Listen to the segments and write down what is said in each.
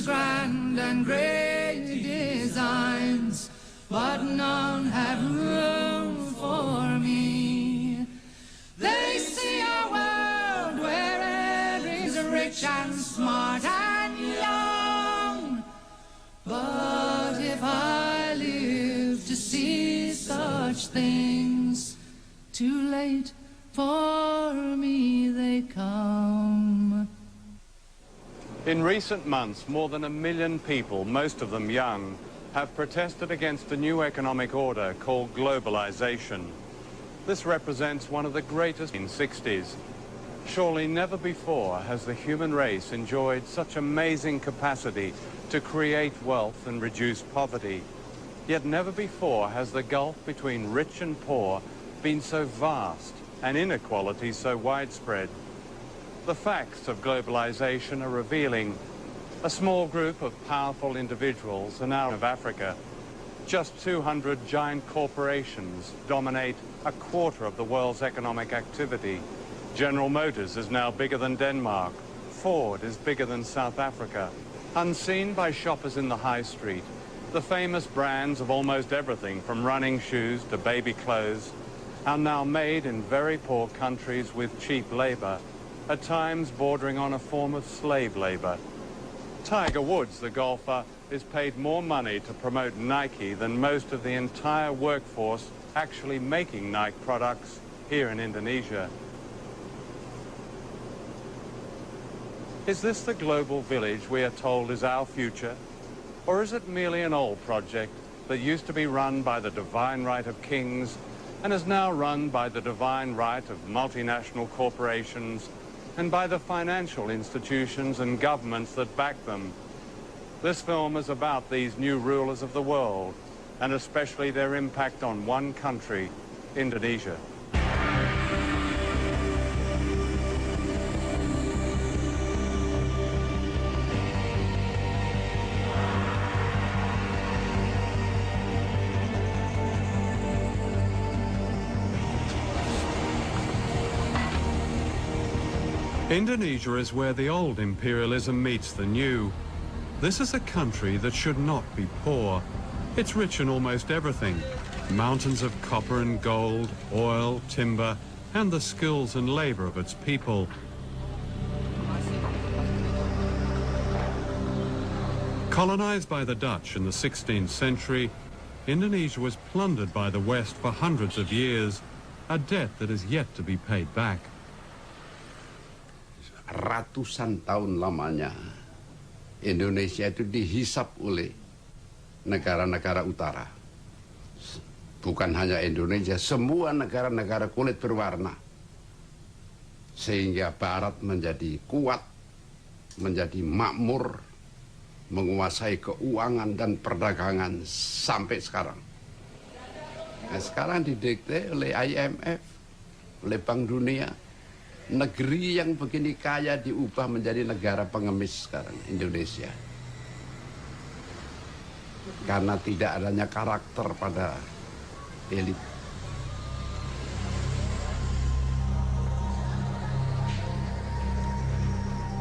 grand and great designs, but none have room for me. They see a world where every's rich and smart and young, but if I live to see such things, too late for me they come. In recent months, more than 1 million people, most of them young, have protested against a new economic order called globalization. This represents one of the greatest in the 60s. Surely never before has the human race enjoyed such amazing capacity to create wealth and reduce poverty. Yet never before has the gulf between rich and poor been so vast and inequality so widespread. The facts of globalization are revealing. A small group of powerful individuals are now of Africa. Just 200 giant corporations dominate 1/4 of the world's economic activity. General Motors is now bigger than Denmark. Ford is bigger than South Africa. Unseen by shoppers in the high street, the famous brands of almost everything from running shoes to baby clothes are now made in very poor countries with cheap labor, at times bordering on a form of slave labor. Tiger Woods, the golfer, is paid more money to promote Nike than most of the entire workforce actually making Nike products here in Indonesia. Is this the global village we are told is our future? Or is it merely an old project that used to be run by the divine right of kings and is now run by the divine right of multinational corporations and by the financial institutions and governments that back them? This film is about these new rulers of the world, and especially their impact on one country, Indonesia. Indonesia is where the old imperialism meets the new. This is a country that should not be poor. It's rich in almost everything. Mountains of copper and gold, oil, timber, and the skills and labor of its people. Colonized by the Dutch in the 16th century, Indonesia was plundered by the West for hundreds of years, a debt that is yet to be paid back. Ratusan tahun lamanya Indonesia itu dihisap oleh negara-negara utara. Bukan hanya Indonesia, semua negara-negara kulit berwarna. Sehingga Barat menjadi kuat, menjadi makmur, menguasai keuangan dan perdagangan sampai sekarang. Nah, sekarang didikte oleh IMF, oleh Bank Dunia. Negeri yang begini kaya diubah menjadi negara pengemis sekarang, Indonesia. Karena tidak adanya karakter pada elit.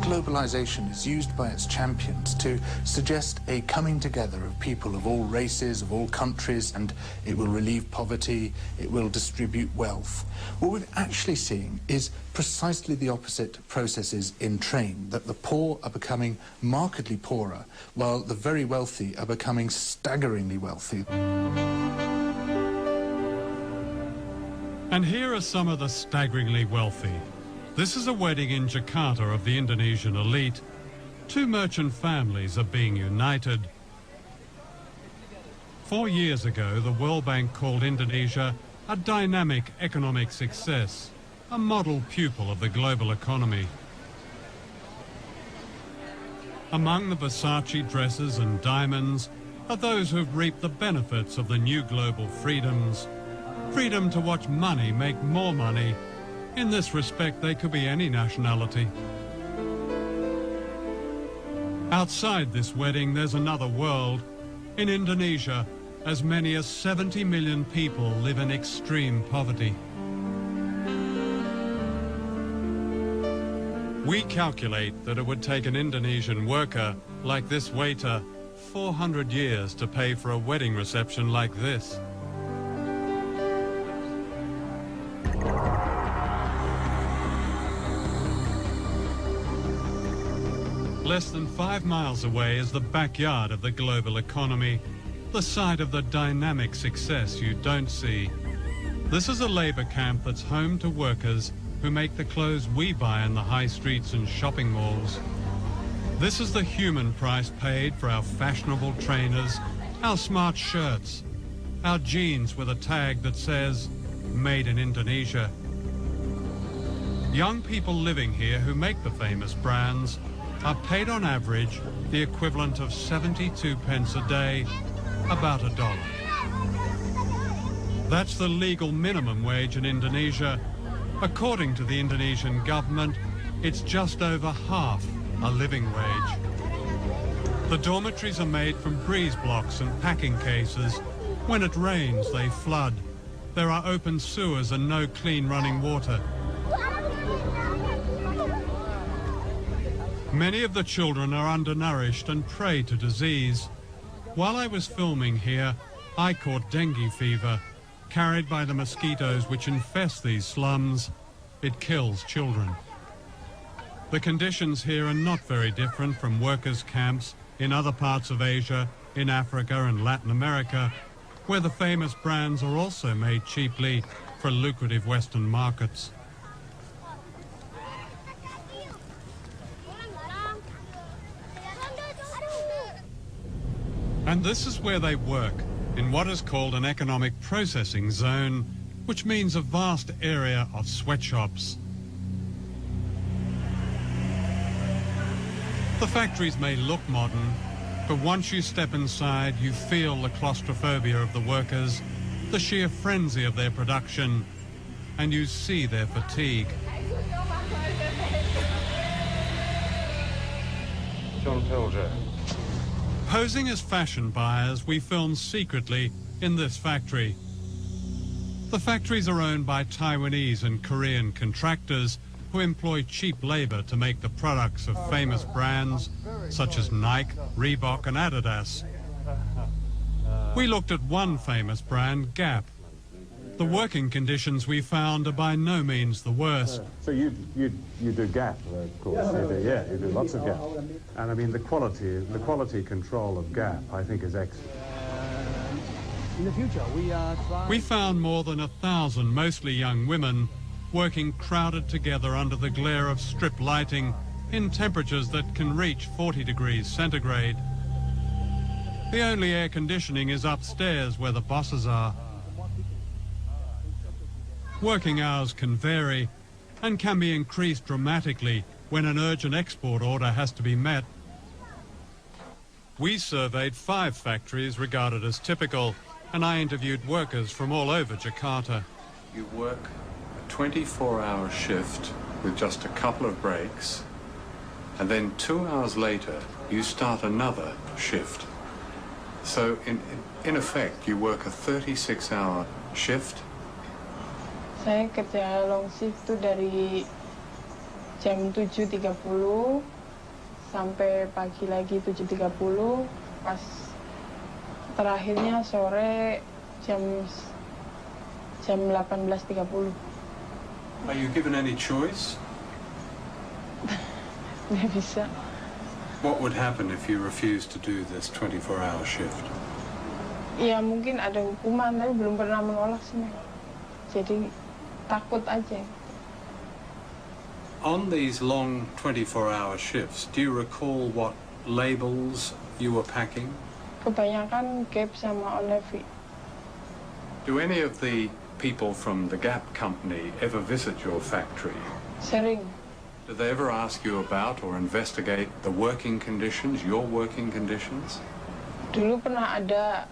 Globalization is used by its champions to suggest a coming together of people of all races, of all countries, and it will relieve poverty, it will distribute wealth. What we're actually seeing is precisely the opposite processes in train, that the poor are becoming markedly poorer, while the very wealthy are becoming staggeringly wealthy. And here are some of the staggeringly wealthy. This is a wedding in Jakarta of the Indonesian elite. Two merchant families are being united. 4 years ago, the World Bank called Indonesia a dynamic economic success, a model pupil of the global economy. Among the Versace dresses and diamonds are those who've reaped the benefits of the new global freedoms. Freedom to watch money make more money. In this respect, they could be any nationality. Outside this wedding, there's another world. In Indonesia, as many as 70 million people live in extreme poverty. We calculate that it would take an Indonesian worker like this waiter, 400 years to pay for a wedding reception like this. Less than 5 miles away is the backyard of the global economy, the site of the dynamic success you don't see. This is a labour camp that's home to workers who make the clothes we buy in the high streets and shopping malls. This is the human price paid for our fashionable trainers, our smart shirts, our jeans with a tag that says, "Made in Indonesia." Young people living here who make the famous brands are paid on average the equivalent of 72 pence a day, about $1. That's the legal minimum wage in Indonesia. According to the Indonesian government, it's just over half a living wage. The dormitories are made from breeze blocks and packing cases. When it rains, they flood. There are open sewers and no clean running water. Many of the children are undernourished and prey to disease. While I was filming here, I caught dengue fever, carried by the mosquitoes which infest these slums. It kills children. The conditions here are not very different from workers' camps in other parts of Asia, in Africa and Latin America, where the famous brands are also made cheaply for lucrative Western markets. And this is where they work, in what is called an economic processing zone, which means a vast area of sweatshops. The factories may look modern, but once you step inside, you feel the claustrophobia of the workers, the sheer frenzy of their production, and you see their fatigue. John Pilger. Posing as fashion buyers, we film secretly in this factory. The factories are owned by Taiwanese and Korean contractors who employ cheap labor to make the products of famous brands such as Nike, Reebok and Adidas. We looked at one famous brand, Gap. The working conditions we found are by no means the worst. So you do Gap, of course. You do lots of Gap. And I mean the quality control of Gap, I think, is excellent. In the future, we are trying... We found more than 1,000 mostly young women working crowded together under the glare of strip lighting in temperatures that can reach 40 degrees centigrade. The only air conditioning is upstairs where the bosses are. Working hours can vary and can be increased dramatically when an urgent export order has to be met. We surveyed 5 factories regarded as typical, and I interviewed workers from all over Jakarta. You work a 24-hour shift with just a couple of breaks, and then 2 hours later you start another shift. So in effect you work a 36-hour shift. Saya kerja long shift itu dari jam 7.30 sampai pagi lagi 7.30, pas terakhirnya sore jam 18.30. Are you given any choice? Nggak bisa. What would happen if you refused to do this 24-hour shift? Ya mungkin ada hukuman, tapi belum pernah menolak sih. Jadi takut aja. On these long 24-hour shifts, do you recall what labels you were packing? Kebanyakan Gap sama Olevi. Do any of the people from the Gap company ever visit your factory? Sering. Do they ever ask you about or investigate the working conditions, your working conditions? Dulu pernah ada,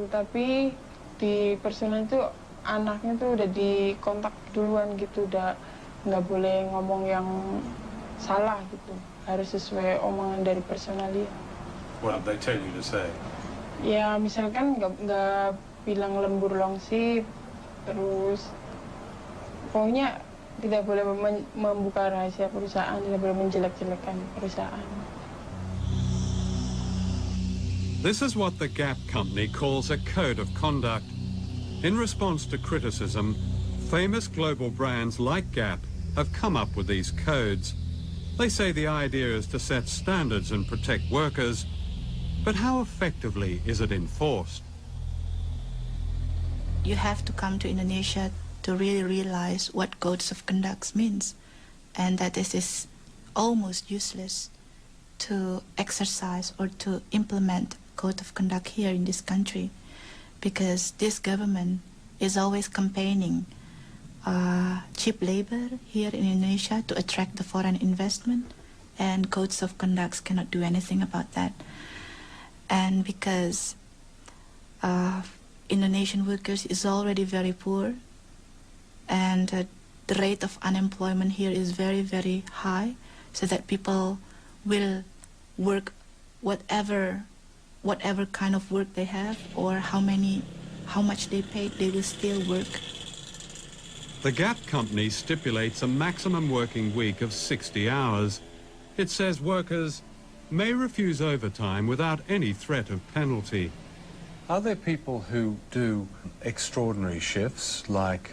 tapi di personal itu anaknya tuh udah dikontak duluan gitu, udah nggak boleh ngomong yang salah gitu, harus sesuai omongan dari personalia. What did they tell you to say? Ya misalkan nggak bilang lembur long shift, terus pokoknya tidak boleh membuka rahasia perusahaan, tidak boleh menjelek-jelekan perusahaan. This is what the Gap company calls a code of conduct. In response to criticism, famous global brands like Gap have come up with these codes. They say the idea is to set standards and protect workers, but how effectively is it enforced? You have to come to Indonesia to really realize what codes of conduct means, and that this is almost useless to exercise or to implement code of conduct here in this country, because this government is always campaigning cheap labor here in Indonesia to attract the foreign investment, and codes of conduct cannot do anything about that. And because Indonesian workers is already very poor, and the rate of unemployment here is very, very high, so that people will work whatever kind of work they have, or how much they pay, they will still work. The Gap company stipulates a maximum working week of 60 hours. It says workers may refuse overtime without any threat of penalty. Are there people who do extraordinary shifts, like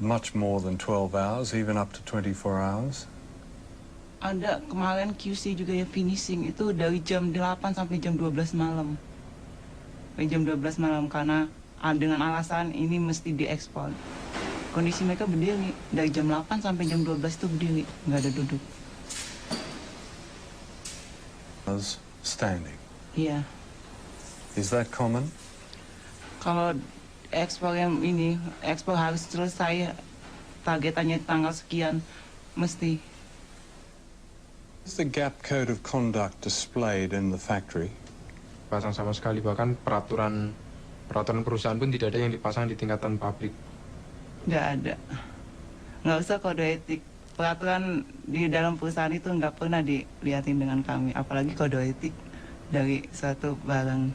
much more than 12 hours, even up to 24 hours? Ada, kemarin QC juga ya finishing itu dari jam 8 sampai jam 12 malam. Dari jam 12 malam karena dengan alasan ini mesti diekspor. Kondisi mereka berdiri dari jam 8 sampai jam 12 itu berdiri, nggak ada duduk. Standing. Iya. Is that common? Kalau ekspor yang ini, ekspor harus selesai targetannya tanggal sekian, mesti. Is the Gap Code of Conduct displayed in the factory? Pasang sama sekali, bahkan peraturan perusahaan pun tidak ada yang dipasang di tingkatan pabrik. Nggak ada. Nggak usah kode etik. Peraturan di dalam perusahaan itu nggak pernah dilihatin dengan kami, apalagi kode etik dari suatu barang.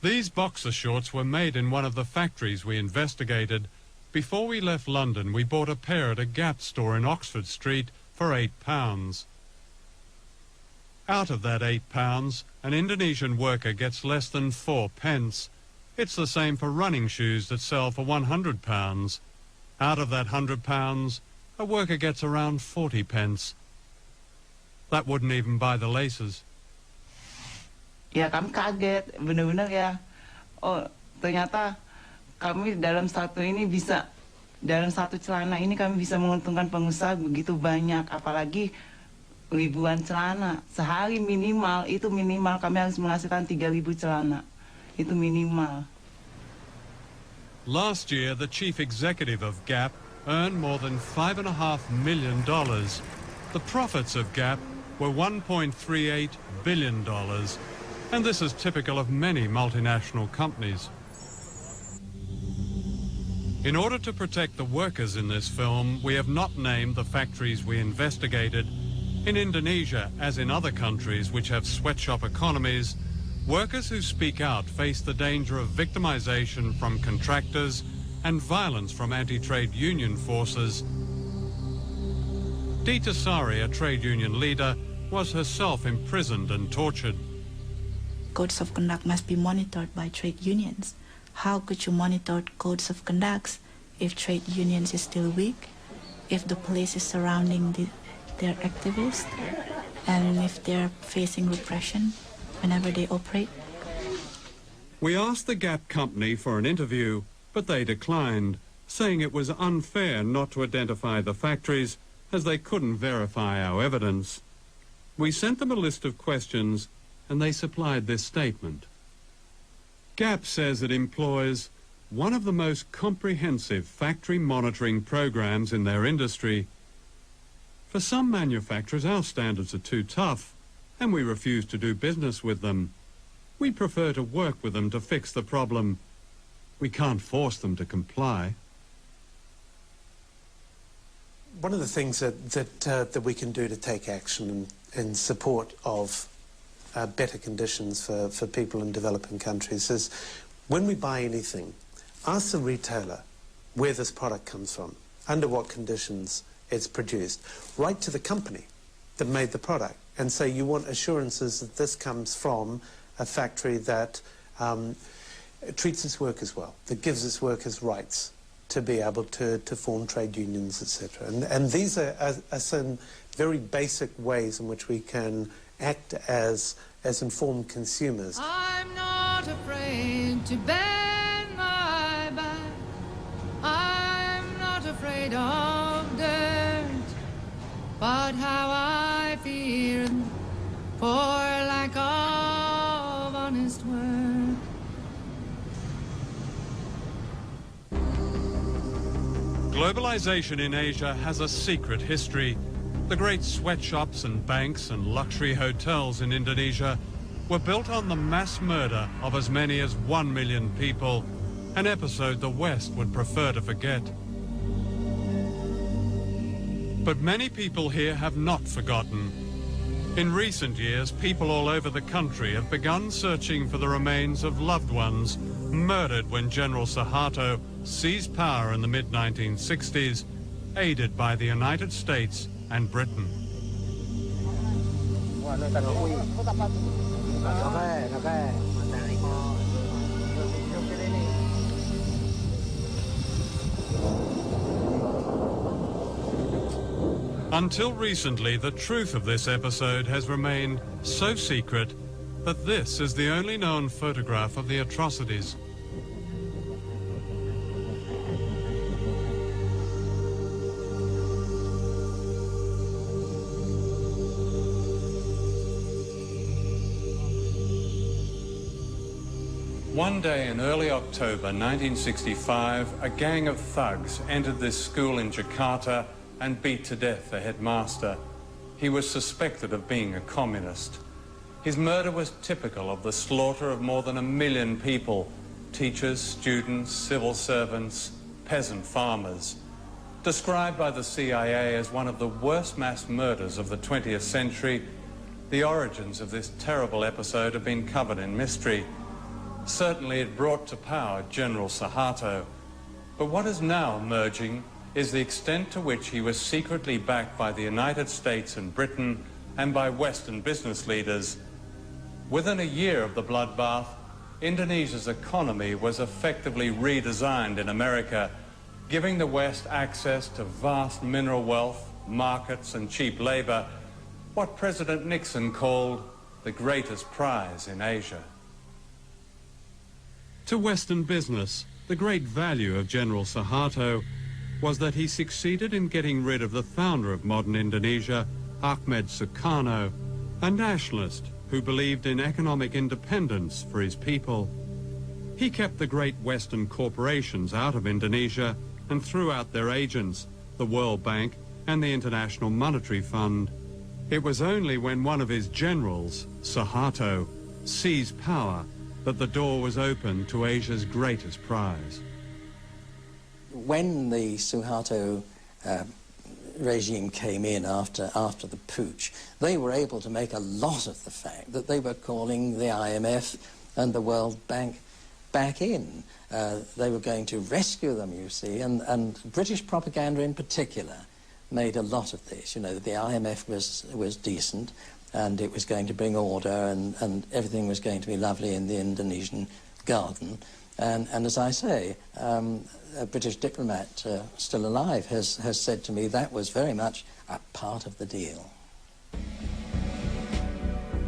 These boxer shorts were made in one of the factories we investigated. Before we left London, we bought a pair at a Gap store in Oxford Street for £8. Out of that £8, an Indonesian worker gets less than 4 pence. It's the same for running shoes that sell for £100. Out of that £100, a worker gets around 40 pence. That wouldn't even buy the laces. Ya kami kaget, benar-benar ya. Oh, ternyata kami dalam satu celana ini kami bisa menguntungkan pengusaha begitu banyak, apalagi ribuan celana. Sehari minimal kami harus menghasilkan 3.000 celana. Itu minimal. Last year, the chief executive of Gap earned more than $5.5 million. The profits of Gap were $1.38 billion. And this is typical of many multinational companies. In order to protect the workers in this film, we have not named the factories we investigated. In Indonesia, as in other countries which have sweatshop economies, workers who speak out face the danger of victimization from contractors and violence from anti-trade union forces. Dita Sari, a trade union leader, was herself imprisoned and tortured. Codes of conduct must be monitored by trade unions. How could you monitor codes of conduct if trade unions is still weak, if the police is surrounding their activists, and if they're facing repression whenever they operate? We asked the Gap company for an interview, but they declined, saying it was unfair not to identify the factories as they couldn't verify our evidence. We sent them a list of questions and they supplied this statement. Gap says it employs one of the most comprehensive factory monitoring programs in their industry. For some manufacturers, our standards are too tough, and we refuse to do business with them. We prefer to work with them to fix the problem. We can't force them to comply. One of the things that we can do to take action in support of better conditions for people in developing countries is, when we buy anything, ask the retailer where this product comes from, under what conditions it's produced. Write to the company that made the product And so you want assurances that this comes from a factory that treats its workers well, that gives its workers rights to be able to form trade unions, etc. And these are some very basic ways in which we can act as informed consumers. I'm not afraid to bend my back. I'm not afraid of dirt. But how I fear for lack of honest work. Globalization in Asia has a secret history. The great sweatshops and banks and luxury hotels in Indonesia were built on the mass murder of as many as 1 million people, an episode the West would prefer to forget. But many people here have not forgotten. In recent years, people all over the country have begun searching for the remains of loved ones murdered when General Suharto seized power in the mid-1960s, aided by the United States and Britain. Until recently, the truth of this episode has remained so secret that this is the only known photograph of the atrocities. One day in early October 1965, a gang of thugs entered this school in Jakarta and beat to death the headmaster. He was suspected of being a communist. His murder was typical of the slaughter of more than 1 million people, teachers, students, civil servants, peasant farmers. Described by the CIA as one of the worst mass murders of the 20th century, the origins of this terrible episode have been covered in mystery. Certainly it brought to power General Suharto, but what is now emerging is the extent to which he was secretly backed by the United States and Britain and by Western business leaders. Within a year of the bloodbath, Indonesia's economy was effectively redesigned in America, giving the West access to vast mineral wealth, markets and cheap labor, what President Nixon called the greatest prize in Asia. To Western business, the great value of General Suharto was that he succeeded in getting rid of the founder of modern Indonesia, Ahmed Sukarno, a nationalist who believed in economic independence for his people. He kept the great Western corporations out of Indonesia and threw out their agents, the World Bank and the International Monetary Fund. It was only when one of his generals, Suharto, seized power that the door was opened to Asia's greatest prize. When the Suharto regime came in after the putsch, they were able to make a lot of the fact that they were calling the IMF and the World Bank back in. They were going to rescue them, you see, and British propaganda in particular made a lot of this. You know, the IMF was decent, and it was going to bring order, and everything was going to be lovely in the Indonesian garden. And as I say, a British diplomat still alive has said to me that was very much a part of the deal.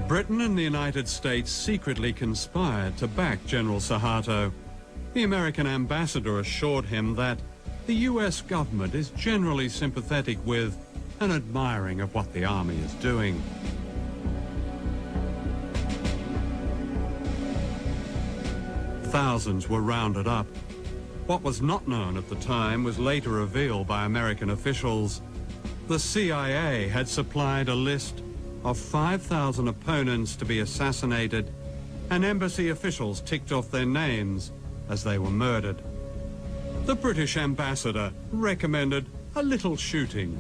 Britain and the United States secretly conspired to back General Suharto. The American ambassador assured him that the US government is generally sympathetic with and admiring of what the army is doing. Thousands were rounded up. What was not known at the time was later revealed by American officials. The CIA had supplied a list of 5,000 opponents to be assassinated, and embassy officials ticked off their names as they were murdered. The British ambassador recommended a little shooting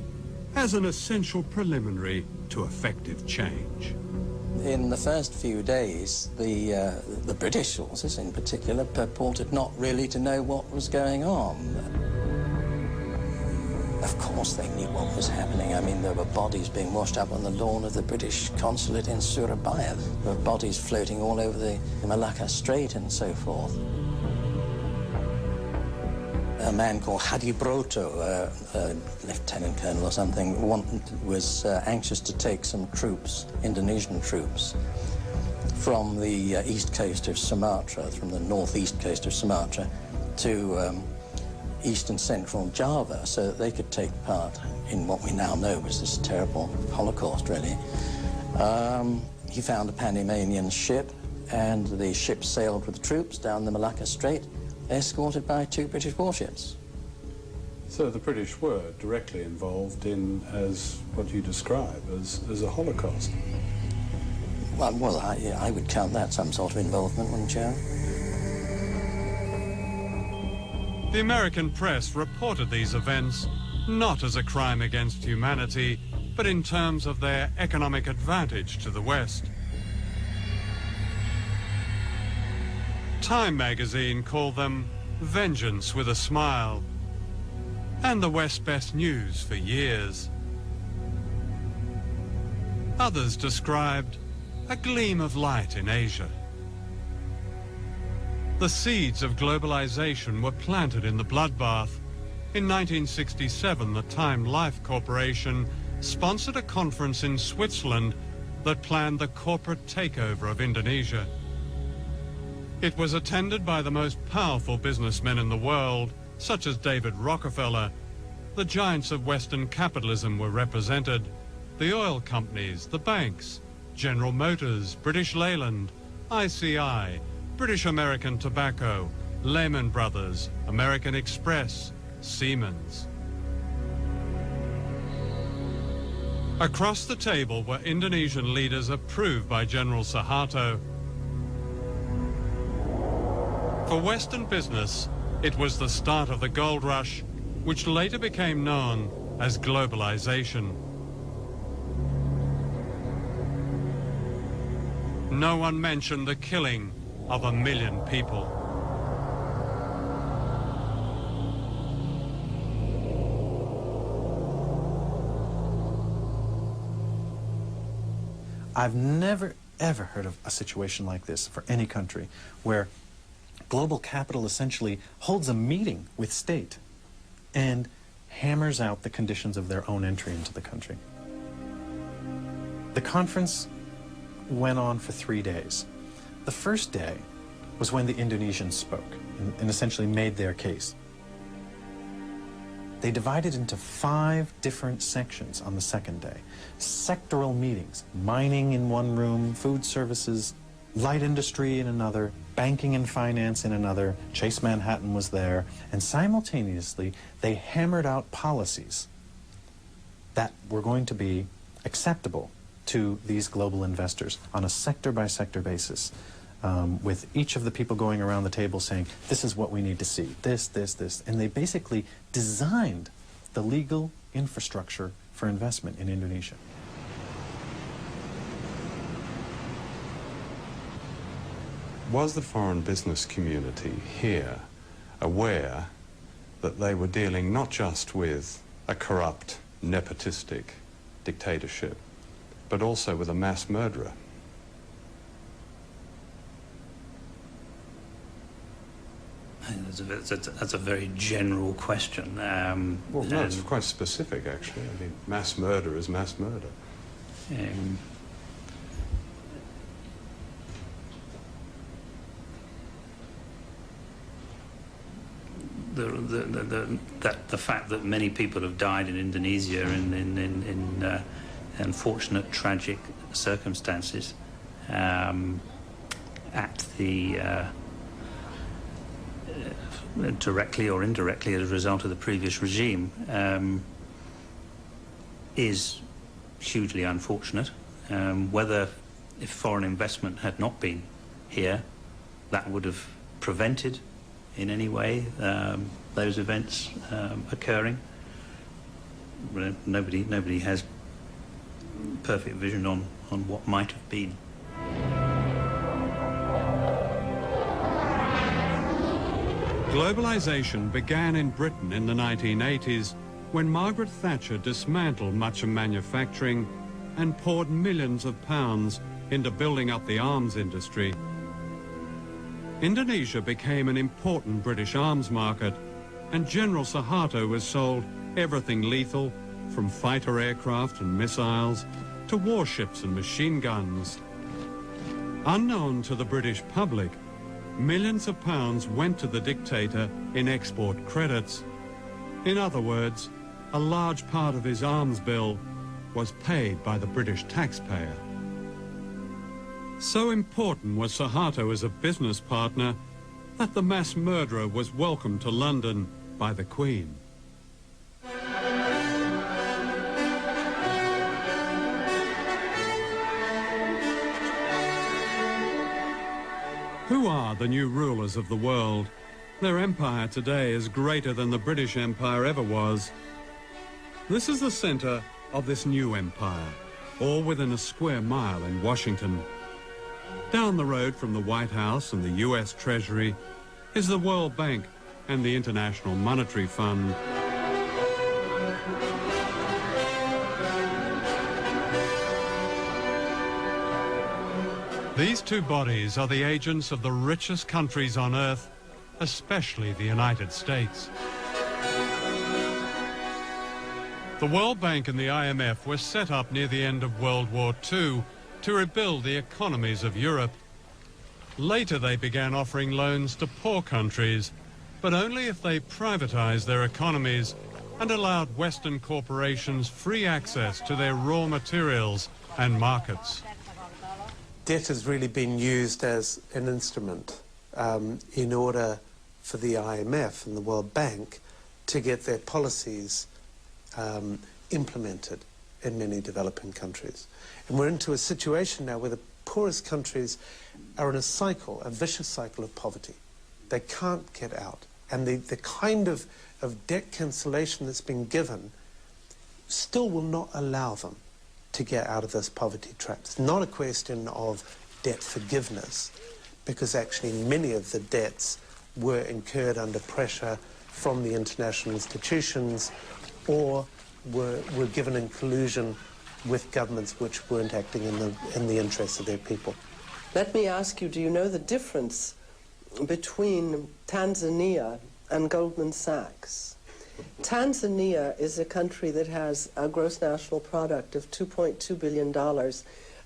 as an essential preliminary to effective change. In the first few days, the British sources in particular purported not really to know what was going on. Of course they knew what was happening. I mean, there were bodies being washed up on the lawn of the British consulate in Surabaya. There were bodies floating all over the Malacca Strait and so forth. A man called Hadi Broto, a lieutenant colonel or something, was anxious to take some troops, Indonesian troops, from the east coast of Sumatra, from the northeast coast of Sumatra, to east and central Java, so that they could take part in what we now know was this terrible Holocaust, really. He found a Panamanian ship, and the ship sailed with the troops down the Malacca Strait, escorted by 2 British warships. So the British were directly involved in, as what you describe, as a Holocaust? Well, I would count that some sort of involvement, wouldn't you? The American press reported these events not as a crime against humanity, but in terms of their economic advantage to the West. Time magazine called them vengeance with a smile, and the West's best news for years. Others described a gleam of light in Asia. The seeds of globalization were planted in the bloodbath. In 1967, the Time Life Corporation sponsored a conference in Switzerland that planned the corporate takeover of Indonesia. It was attended by the most powerful businessmen in the world, such as David Rockefeller. The giants of Western capitalism were represented: the oil companies, the banks, General Motors, British Leyland, ICI, British American Tobacco, Lehman Brothers, American Express, Siemens. Across the table were Indonesian leaders approved by General Suharto. For Western business, it was the start of the gold rush, which later became known as globalization. No one mentioned the killing of 1 million people. I've never, ever heard of a situation like this for any country, where global capital essentially holds a meeting with state and hammers out the conditions of their own entry into the country. The conference went on for 3 days. The first day was when the Indonesians spoke and essentially made their case. They divided into 5 different sections on the second day. Sectoral meetings, mining in one room, food services, light industry in another, banking and finance in another, Chase Manhattan was there, and simultaneously they hammered out policies that were going to be acceptable to these global investors on a sector-by-sector basis, with each of the people going around the table saying, this is what we need to see, this, and they basically designed the legal infrastructure for investment in Indonesia. Was the foreign business community here aware that they were dealing not just with a corrupt, nepotistic dictatorship, but also with a mass murderer? That's a very general question. Well, no, it's quite specific, actually. I mean, mass murder is mass murder. The fact that many people have died in Indonesia in unfortunate, tragic circumstances at the directly or indirectly as a result of the previous regime is hugely unfortunate. Whether if foreign investment had not been here, that would have prevented in any way those events occurring. Nobody has perfect vision on what might have been. Globalization began in Britain in the 1980s when Margaret Thatcher dismantled much of manufacturing and poured millions of pounds into building up the arms industry, Indonesia became an important British arms market, and General Suharto was sold everything lethal, from fighter aircraft and missiles to warships and machine guns. Unknown to the British public, millions of pounds went to the dictator in export credits. In other words, a large part of his arms bill was paid by the British taxpayer. So important was Suharto as a business partner that the mass murderer was welcomed to London by the Queen. Who are the new rulers of the world? Their empire today is greater than the British Empire ever was. This is the center of this new empire, all within a square mile in Washington. Down the road from the White House and the US Treasury is the World Bank and the International Monetary Fund. These two bodies are the agents of the richest countries on earth, especially the United States. The World Bank and the IMF were set up near the end of World War II to rebuild the economies of Europe. Later they began offering loans to poor countries, but only if they privatized their economies and allowed Western corporations free access to their raw materials and markets. Debt has really been used as an instrument in order for the IMF and the World Bank to get their policies implemented in many developing countries. And we're into a situation now where the poorest countries are in a cycle, a vicious cycle of poverty. They can't get out. And the kind of debt cancellation that's been given still will not allow them to get out of this poverty trap. It's not a question of debt forgiveness, because actually many of the debts were incurred under pressure from the international institutions or were given in collusion with governments which weren't acting in the interests of their people. Let me ask you, do you know the difference between Tanzania and Goldman Sachs? Tanzania is a country that has a gross national product of $2.2 billion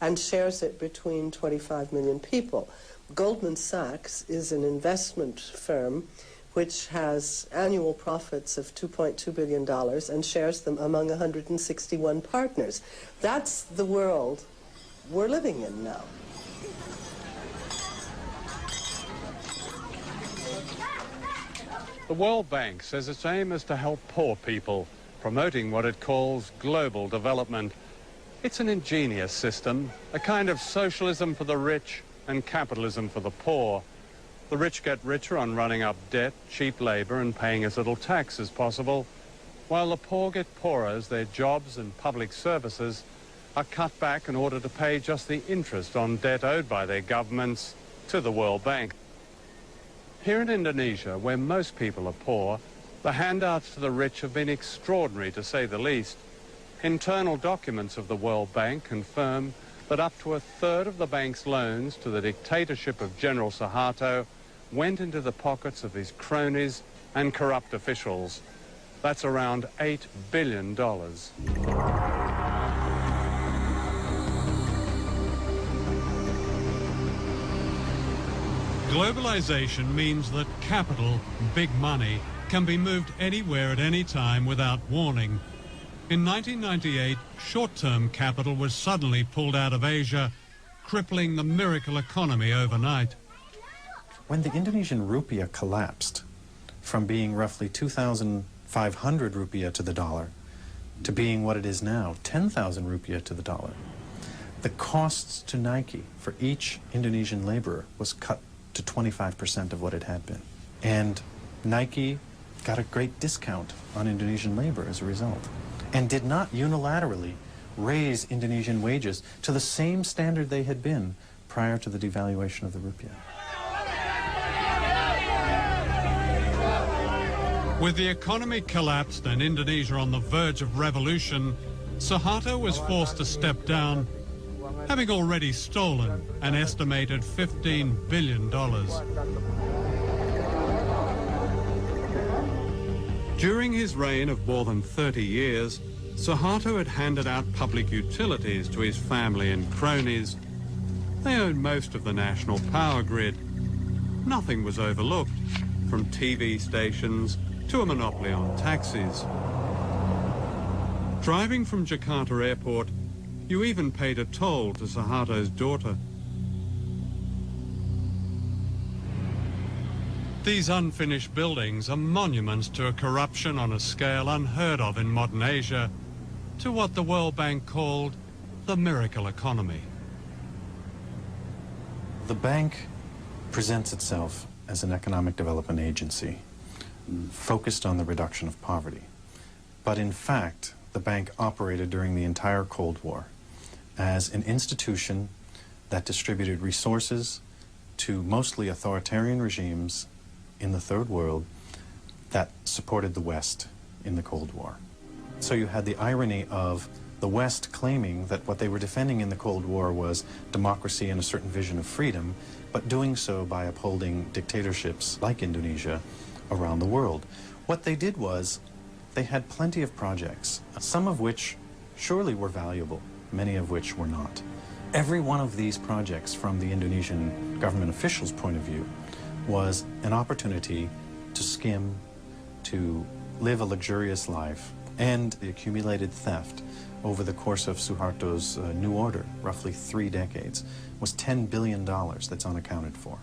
and shares it between 25 million people. Goldman Sachs is an investment firm which has annual profits of $2.2 billion and shares them among 161 partners. That's the world we're living in now. The World Bank says its aim is to help poor people, promoting what it calls global development. It's an ingenious system, a kind of socialism for the rich and capitalism for the poor. The rich get richer on running up debt, cheap labor, and paying as little tax as possible, while the poor get poorer as their jobs and public services are cut back in order to pay just the interest on debt owed by their governments to the World Bank. Here in Indonesia, where most people are poor, the handouts to the rich have been extraordinary, to say the least. Internal documents of the World Bank confirm that up to a third of the bank's loans to the dictatorship of General Suharto went into the pockets of his cronies and corrupt officials. That's around $8 billion. Globalization means that capital, big money, can be moved anywhere at any time without warning. In 1998, short-term capital was suddenly pulled out of Asia, crippling the miracle economy overnight. When the Indonesian rupiah collapsed from being roughly 2,500 rupiah to the dollar to being what it is now, 10,000 rupiah to the dollar, the costs to Nike for each Indonesian laborer was cut to 25% of what it had been. And Nike got a great discount on Indonesian labor as a result, and did not unilaterally raise Indonesian wages to the same standard they had been prior to the devaluation of the rupiah. With the economy collapsed and Indonesia on the verge of revolution, Suharto was forced to step down, having already stolen an estimated $15 billion. During his reign of more than 30 years, Suharto had handed out public utilities to his family and cronies. They owned most of the national power grid. Nothing was overlooked, from TV stations to a monopoly on taxis. Driving from Jakarta Airport, you even paid a toll to Suharto's daughter. These unfinished buildings are monuments to a corruption on a scale unheard of in modern Asia, to what the World Bank called the miracle economy. The bank presents itself as an economic development agency focused on the reduction of poverty. But in fact, the bank operated during the entire Cold War as an institution that distributed resources to mostly authoritarian regimes in the Third World that supported the West in the Cold War. So you had the irony of the West claiming that what they were defending in the Cold War was democracy and a certain vision of freedom, but doing so by upholding dictatorships like Indonesia around the world. What they did was they had plenty of projects, some of which surely were valuable, many of which were not. Every one of these projects, from the Indonesian government officials' point of view, was an opportunity to skim, to live a luxurious life, and the accumulated theft over the course of Suharto's new order, roughly 3 decades, was $10 billion that's unaccounted for,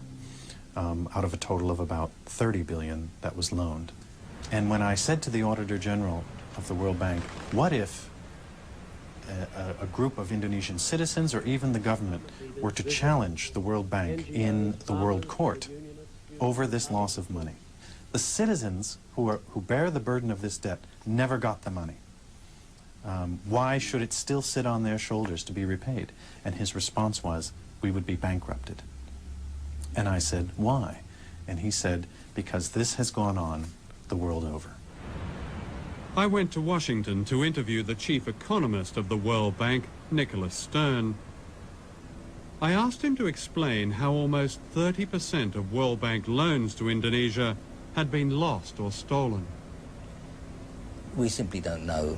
out of a total of about $30 billion that was loaned. And when I said to the Auditor General of the World Bank, what if a group of Indonesian citizens or even the government were to challenge the World Bank in the World Court over this loss of money? The citizens who bear the burden of this debt never got the money. Why should it still sit on their shoulders to be repaid? And his response was, we would be bankrupted. And I said, why? And he said, because this has gone on the world over. I went to Washington to interview the chief economist of the World Bank, Nicholas Stern. I asked him to explain how almost 30% of World Bank loans to Indonesia had been lost or stolen. We simply don't know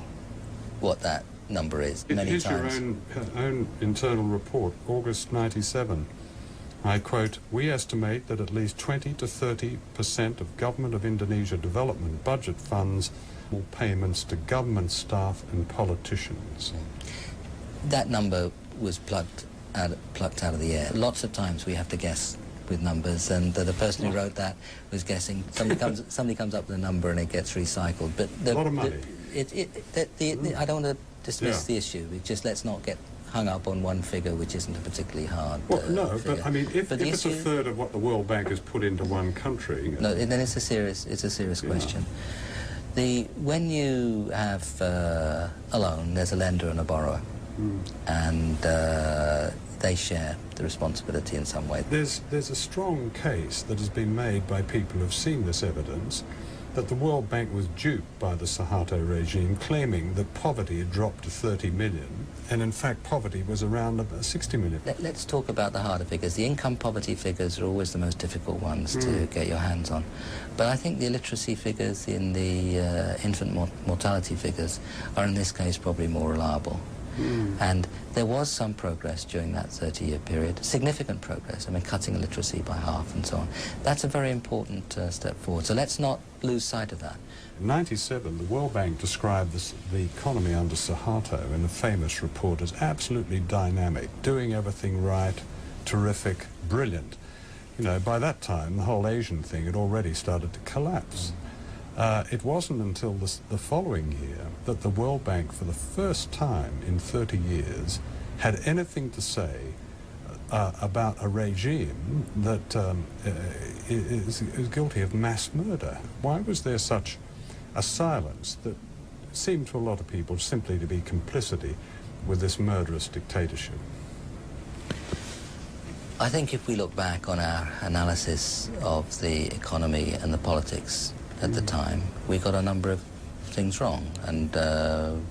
what that number is. Many times. Your own internal report, August 97. I quote, we estimate that at least 20 to 30% of Government of Indonesia development budget funds will payments to government staff and politicians. That number was plucked out of the air. Lots of times we have to guess with numbers, and the person who wrote that was guessing. Somebody comes up with a number and it gets recycled. But a lot of money. I don't want to dismiss the issue. Just let's not get hung up on one figure, which isn't a particularly hard figure. But I mean, if it's a third of what the World Bank has put into one country... No, then it's a serious question. When you have a loan, there's a lender and a borrower, and they share the responsibility in some way. There's a strong case that has been made by people who've seen this evidence that the World Bank was duped by the Suharto regime, claiming that poverty had dropped to 30 million, and in fact poverty was around about 60 million. Let's talk about the harder figures. The income poverty figures are always the most difficult ones to get your hands on. But I think the illiteracy figures in the infant mortality figures are in this case probably more reliable. And there was some progress during that 30-year period, significant progress, I mean, cutting illiteracy by half and so on. That's a very important step forward, so let's not lose sight of that. In 97, the World Bank described the economy under Suharto in a famous report as absolutely dynamic, doing everything right, terrific, brilliant. You know, by that time, the whole Asian thing had already started to collapse. It wasn't until the following year that the World Bank, for the first time in 30 years, had anything to say about a regime that is guilty of mass murder. Why was there such a silence that seemed to a lot of people simply to be complicity with this murderous dictatorship? I think if we look back on our analysis of the economy and the politics at the time, we got a number of things wrong, and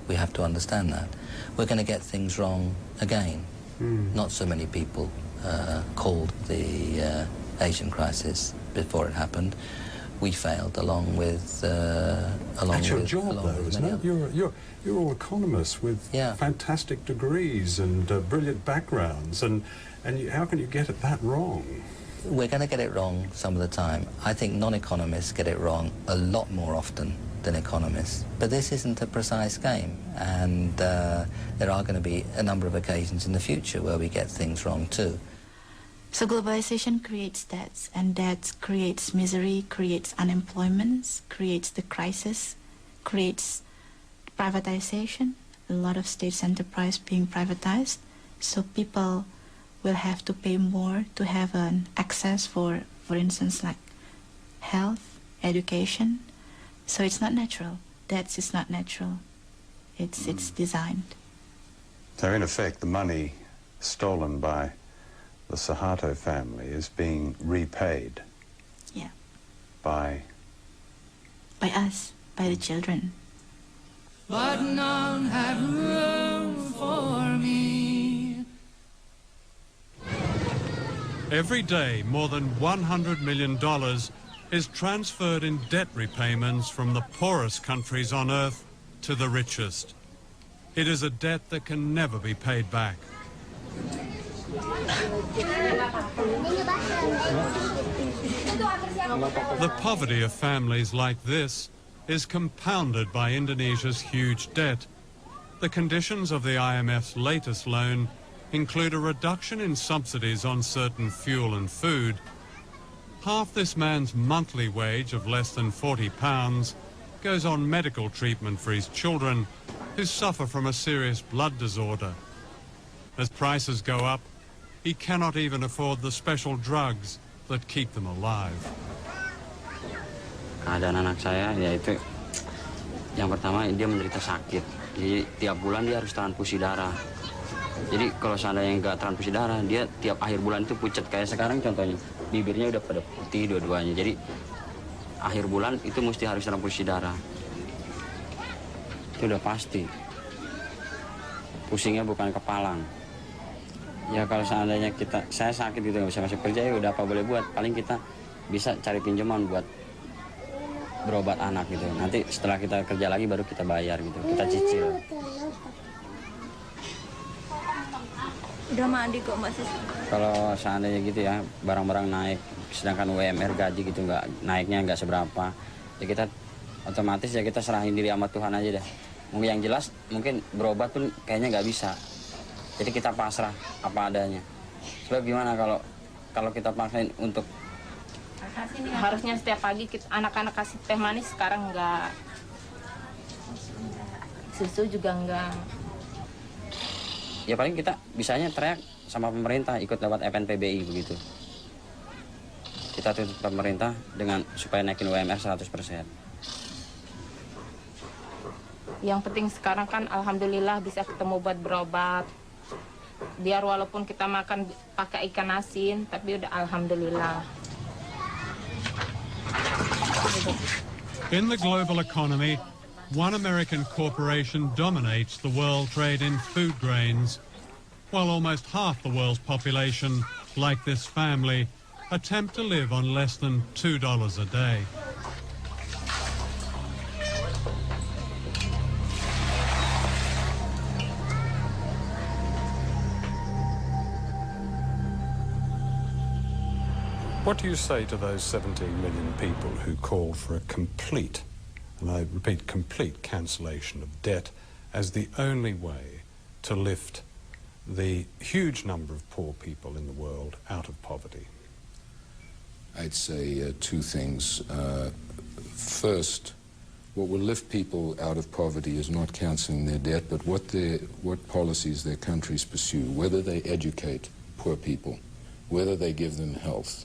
we have to understand that. We're going to get things wrong again. Not so many people called the Asian crisis before it happened. We failed along with That's your job, though, isn't it? You're all economists with fantastic degrees and brilliant backgrounds, and how can you get it that wrong? We're going to get it wrong some of the time. I think non-economists get it wrong a lot more often than economists. But this isn't a precise game, and there are going to be a number of occasions in the future where we get things wrong too. So globalization creates debts, and debts creates misery, creates unemployment, creates the crisis, creates privatization, a lot of states' enterprise being privatized. So people will have to pay more to have an access for instance, like health, education. So it's not natural. Debts is not natural. It's designed. So in effect, the money stolen by the Suharto family is being repaid. Yeah. By us, by the children. But none have room for me. Every day, more than $100 million is transferred in debt repayments from the poorest countries on earth to the richest. It is a debt that can never be paid back. The poverty of families like this is compounded by Indonesia's huge debt. The conditions of the IMF's latest loan include a reduction in subsidies on certain fuel and food. Half this man's monthly wage of less than £40 goes on medical treatment for his children, who suffer from a serious blood disorder. As prices go up, he cannot even afford the special drugs that keep them alive. Keadaan anak saya yaitu yang pertama dia menderita sakit. Jadi tiap bulan dia harus transfusi darah. Jadi kalau seandainya nggak transfusi darah, dia tiap akhir bulan itu pucat. Kayak sekarang contohnya, bibirnya udah pada putih dua-duanya. Jadi akhir bulan itu mesti harus transfusi darah. Itu udah pasti. Pusingnya bukan kepalang. Ya kalau seandainya saya sakit gitu nggak bisa masuk kerja, ya udah apa boleh buat. Paling kita bisa cari pinjaman buat berobat anak gitu. Nanti setelah kita kerja lagi baru kita bayar gitu. Kita cicil. Udah mandi kok Mbak Sis. Kalau seandainya gitu ya, barang-barang naik, sedangkan UMR gaji gitu naiknya nggak seberapa, ya kita otomatis ya kita serahin diri sama Tuhan aja deh. Mungkin yang jelas mungkin berobat pun kayaknya nggak bisa. Jadi kita pasrah apa adanya. Sebab gimana kalau kita paksain untuk harusnya setiap pagi anak-anak kasih teh manis, sekarang nggak. Susu juga nggak. Ya paling kita bisanya teriak sama pemerintah, ikut lewat FNPBI begitu. Kita tuntut pemerintah dengan supaya naikin UMR 100%. Yang penting sekarang kan alhamdulillah bisa ketemu buat berobat. Biar walaupun kita makan pakai ikan asin, tapi udah alhamdulillah. In the global economy, one American corporation dominates the world trade in food grains, while almost half the world's population, like this family, attempt to live on less than $2 a day. What do you say to those 17 million people who call for a complete, and I repeat, complete cancellation of debt as the only way to lift the huge number of poor people in the world out of poverty? I'd say two things. First, what will lift people out of poverty is not cancelling their debt, but what policies their countries pursue, whether they educate poor people, whether they give them health.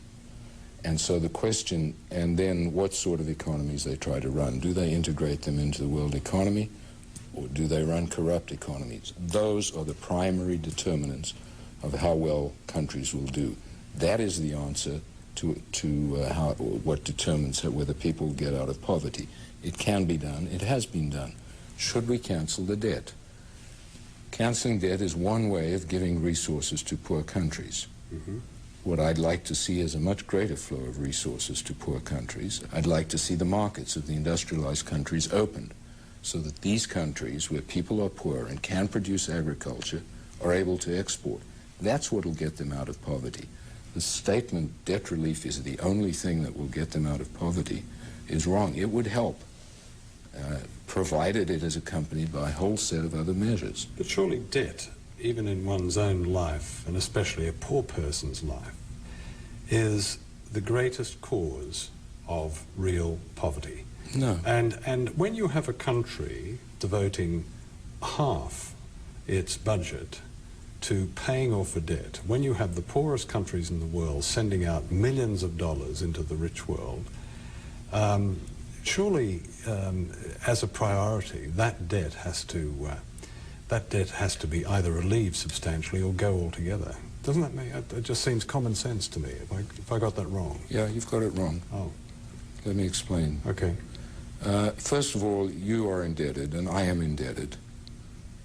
And so the question, and then what sort of economies they try to run. Do they integrate them into the world economy, or do they run corrupt economies? Those are the primary determinants of how well countries will do. That is the answer what determines whether people get out of poverty. It can be done. It has been done. Should we cancel the debt? Canceling debt is one way of giving resources to poor countries. What I'd like to see is a much greater flow of resources to poor countries. I'd like to see the markets of the industrialized countries opened so that these countries where people are poor and can produce agriculture are able to export. That's what will get them out of poverty. The statement debt relief is the only thing that will get them out of poverty is wrong. It would help, provided it is accompanied by a whole set of other measures. But surely debt, even in one's own life, and especially a poor person's life, is the greatest cause of real poverty. No. And when you have a country devoting half its budget to paying off a debt, when you have the poorest countries in the world sending out millions of dollars into the rich world, surely as a priority, that debt has to be either relieved substantially or go altogether. Doesn't that make it just seems common sense to me? If I got that wrong. Yeah, you've got it wrong. Oh, let me explain. Okay. First of all, you are indebted, and I am indebted.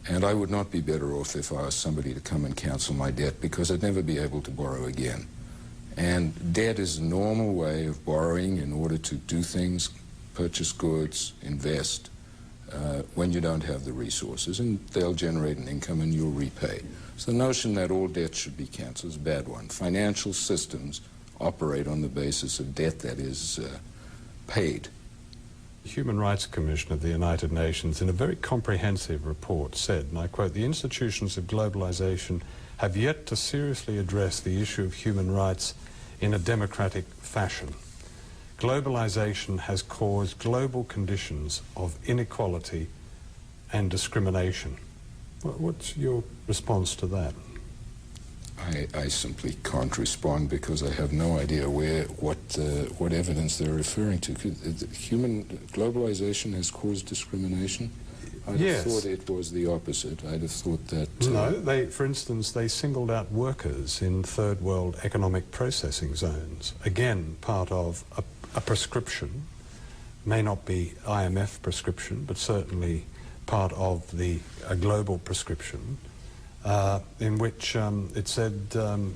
And I would not be better off if I asked somebody to come and cancel my debt, because I'd never be able to borrow again. And debt is a normal way of borrowing in order to do things, purchase goods, invest, when you don't have the resources, and they'll generate an income and you'll repay. So the notion that all debt should be canceled is a bad one. Financial systems operate on the basis of debt that is paid. The Human Rights Commission of the United Nations, in a very comprehensive report, said, and I quote, "The institutions of globalization have yet to seriously address the issue of human rights in a democratic fashion. Globalization has caused global conditions of inequality and discrimination." What's your response to that? I simply can't respond because I have no idea what evidence they're referring to. Globalization has caused discrimination? I'd have thought it was the opposite. I'd have thought that... No, for instance, they singled out workers in third world economic processing zones. Again, part of a prescription, may not be IMF prescription, but certainly part of a global prescription, in which it said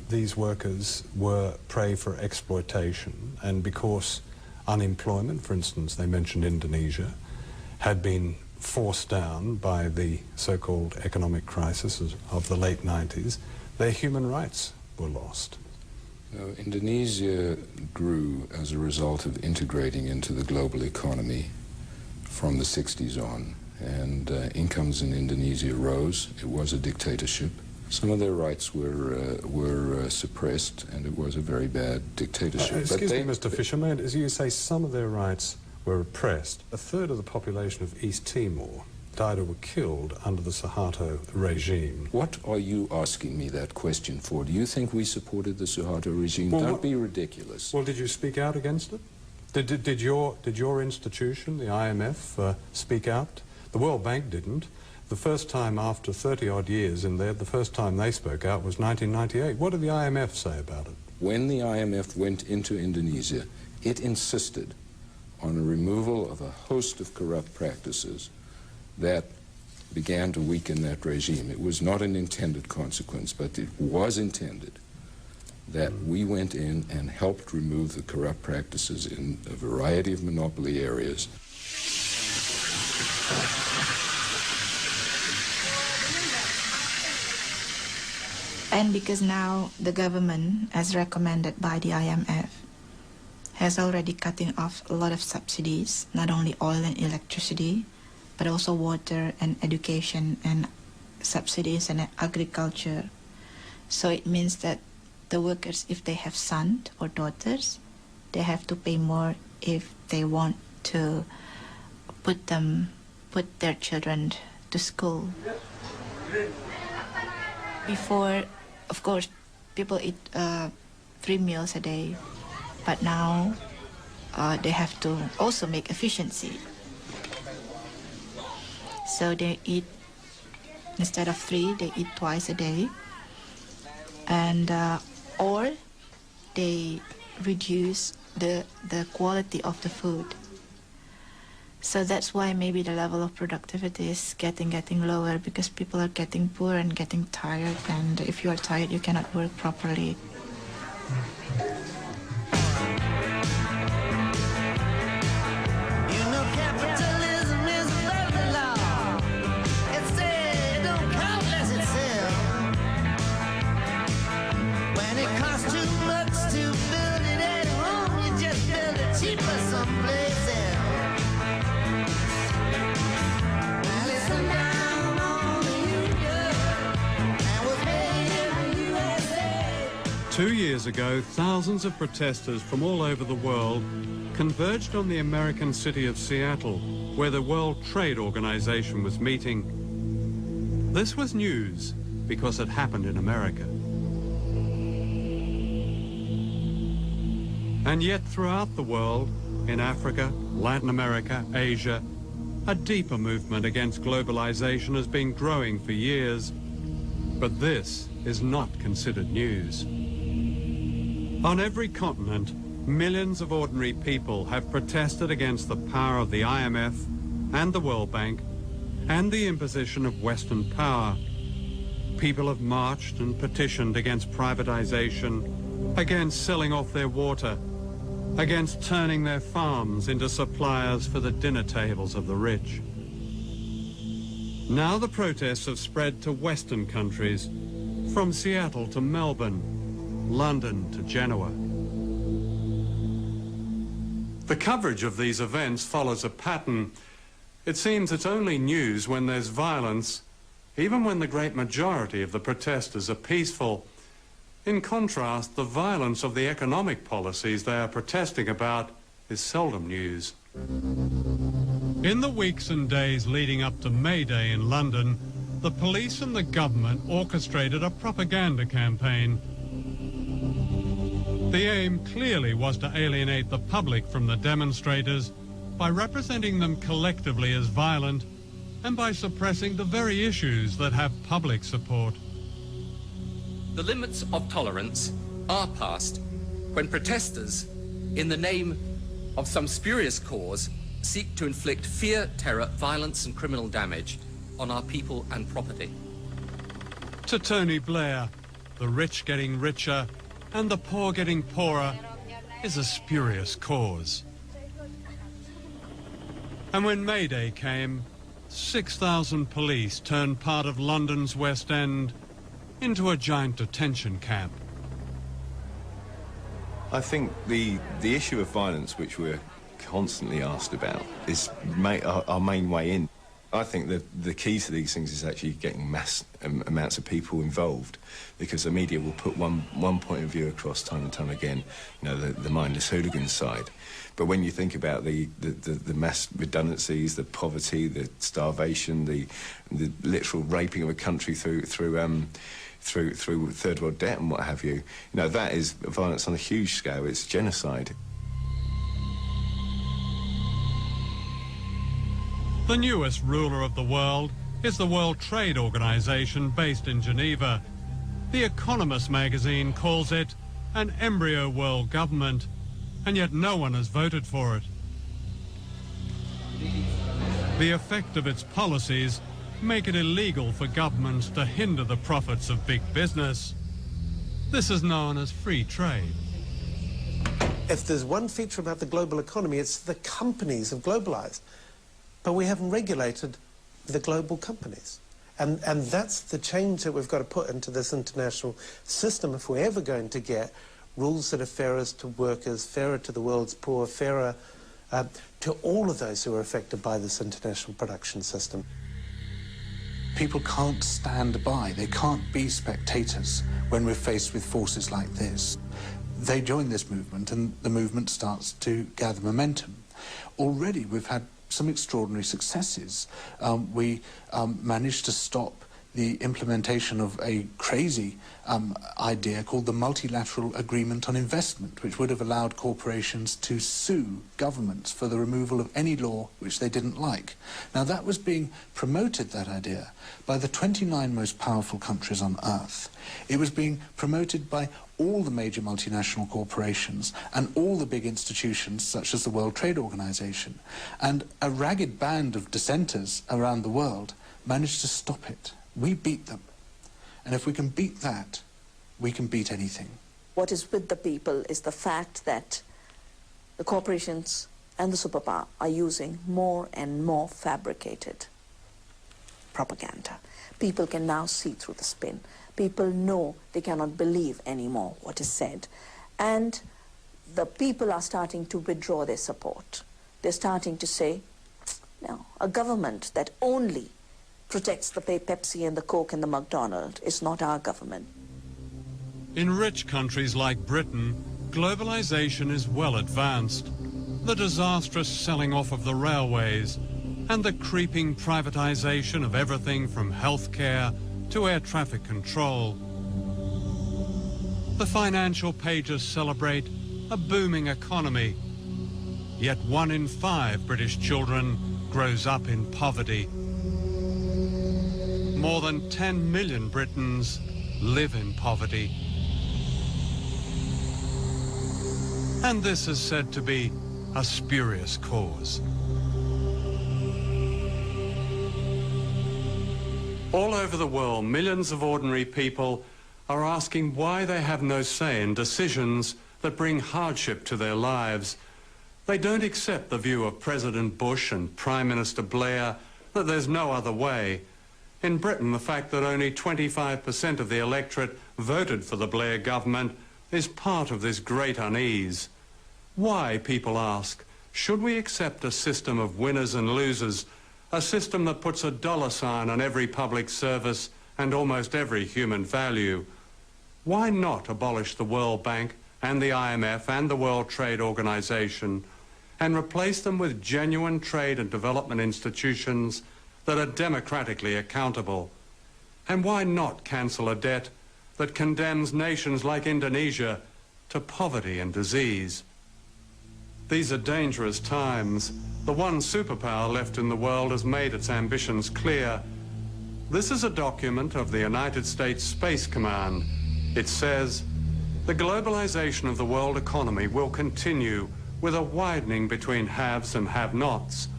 these workers were prey for exploitation, and because unemployment, for instance, they mentioned Indonesia, had been forced down by the so-called economic crisis of the late 90s, their human rights were lost. Indonesia grew as a result of integrating into the global economy from the 60s on, and incomes in Indonesia rose. It was a dictatorship. Some of their rights were suppressed, and it was a very bad dictatorship. Excuse me, Mr. Fisherman, as you say, some of their rights were repressed. A third of the population of East Timor died or were killed under the Suharto regime. What are you asking me that question for? Do you think we supported the Suharto regime? Well, don't be ridiculous. Well, did you speak out against it? Did your institution, the IMF, speak out? The World Bank didn't. The first time after 30-odd years in there, the first time they spoke out was 1998. What did the IMF say about it? When the IMF went into Indonesia, it insisted on a removal of a host of corrupt practices that began to weaken that regime. It was not an intended consequence, but it was intended that we went in and helped remove the corrupt practices in a variety of monopoly areas. And because now the government, as recommended by the IMF, has already cutting off a lot of subsidies, not only oil and electricity, but also water and education and subsidies and agriculture. So it means that the workers, if they have sons or daughters, they have to pay more if they want to put their children to school. Before, of course, people eat 3 meals a day, but now they have to also make efficiency. So they eat, instead of 3, they eat twice a day. And or they reduce the quality of the food. So that's why maybe the level of productivity is getting lower, because people are getting poor and getting tired, and if you are tired you cannot work properly. Two years ago, thousands of protesters from all over the world converged on the American city of Seattle, where the World Trade Organization was meeting. This was news because it happened in America. And yet throughout the world, in Africa, Latin America, Asia, a deeper movement against globalization has been growing for years. But this is not considered news. On every continent, millions of ordinary people have protested against the power of the IMF and the World Bank and the imposition of Western power. People have marched and petitioned against privatization, against selling off their water, against turning their farms into suppliers for the dinner tables of the rich. Now the protests have spread to Western countries, from Seattle to Melbourne, London to Genoa. The coverage of these events follows a pattern. It seems it's only news when there's violence, even when the great majority of the protesters are peaceful. In contrast, the violence of the economic policies they are protesting about is seldom news. In the weeks and days leading up to May Day in London, the police and the government orchestrated a propaganda campaign. The aim clearly was to alienate the public from the demonstrators by representing them collectively as violent and by suppressing the very issues that have public support. The limits of tolerance are passed when protesters, in the name of some spurious cause, seek to inflict fear, terror, violence and criminal damage on our people and property. To Tony Blair, the rich getting richer and the poor getting poorer is a spurious cause. And when May Day came, 6,000 police turned part of London's West End into a giant detention camp. I think the issue of violence, which we're constantly asked about, is our main way in. I think that the key to these things is actually getting mass amounts of people involved, because the media will put one point of view across time and time again, you know, the mindless hooligan side. But when you think about the mass redundancies, the poverty, the starvation, the literal raping of a country through third world debt and what have you, you know, that is violence on a huge scale. It's genocide. The newest ruler of the world is the World Trade Organization based in Geneva. The Economist magazine calls it an embryo world government, and yet no one has voted for it. The effect of its policies make it illegal for governments to hinder the profits of big business. This is known as free trade. If there's one feature about the global economy, it's the companies have globalized. But we haven't regulated the global companies. And that's the change that we've got to put into this international system if we're ever going to get rules that are fairer to workers, fairer to the world's poor, fairer to all of those who are affected by this international production system. People can't stand by, they can't be spectators when we're faced with forces like this. They join this movement and the movement starts to gather momentum. Already we've had some extraordinary successes. We managed to stop the implementation of a crazy idea called the Multilateral Agreement on Investment, which would have allowed corporations to sue governments for the removal of any law which they didn't like. Now, that was being promoted, that idea, by the 29 most powerful countries on Earth. It was being promoted by all the major multinational corporations and all the big institutions such as the World Trade Organization. And a ragged band of dissenters around the world managed to stop it. We beat them. And if we can beat that, we can beat anything. What is with the people is the fact that the corporations and the superpower are using more and more fabricated propaganda. People can now see through the spin. People know they cannot believe anymore what is said. And the people are starting to withdraw their support. They're starting to say, no, a government that only protects the Pepsi and the Coke and the McDonald's is not our government. In rich countries like Britain, globalization is well advanced. The disastrous selling off of the railways and the creeping privatization of everything from healthcare to air traffic control. The financial pages celebrate a booming economy, yet 1 in 5 British children grows up in poverty. More than 10 million Britons live in poverty. And this is said to be a spurious cause. All over the world, millions of ordinary people are asking why they have no say in decisions that bring hardship to their lives. They don't accept the view of President Bush and Prime Minister Blair that there's no other way. In Britain, the fact that only 25% of the electorate voted for the Blair government is part of this great unease. Why, people ask, should we accept a system of winners and losers, a system that puts a dollar sign on every public service and almost every human value? Why not abolish the World Bank and the IMF and the World Trade Organization and replace them with genuine trade and development institutions that are democratically accountable? And why not cancel a debt that condemns nations like Indonesia to poverty and disease? These are dangerous times. The one superpower left in the world has made its ambitions clear. This is a document of the United States Space Command. It says, the globalization of the world economy will continue with a widening between haves and have-nots.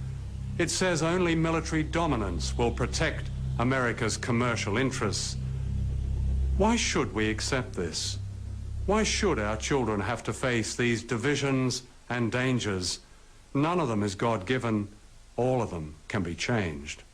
It says only military dominance will protect America's commercial interests. Why should we accept this? Why should our children have to face these divisions and dangers? None of them is God-given. All of them can be changed.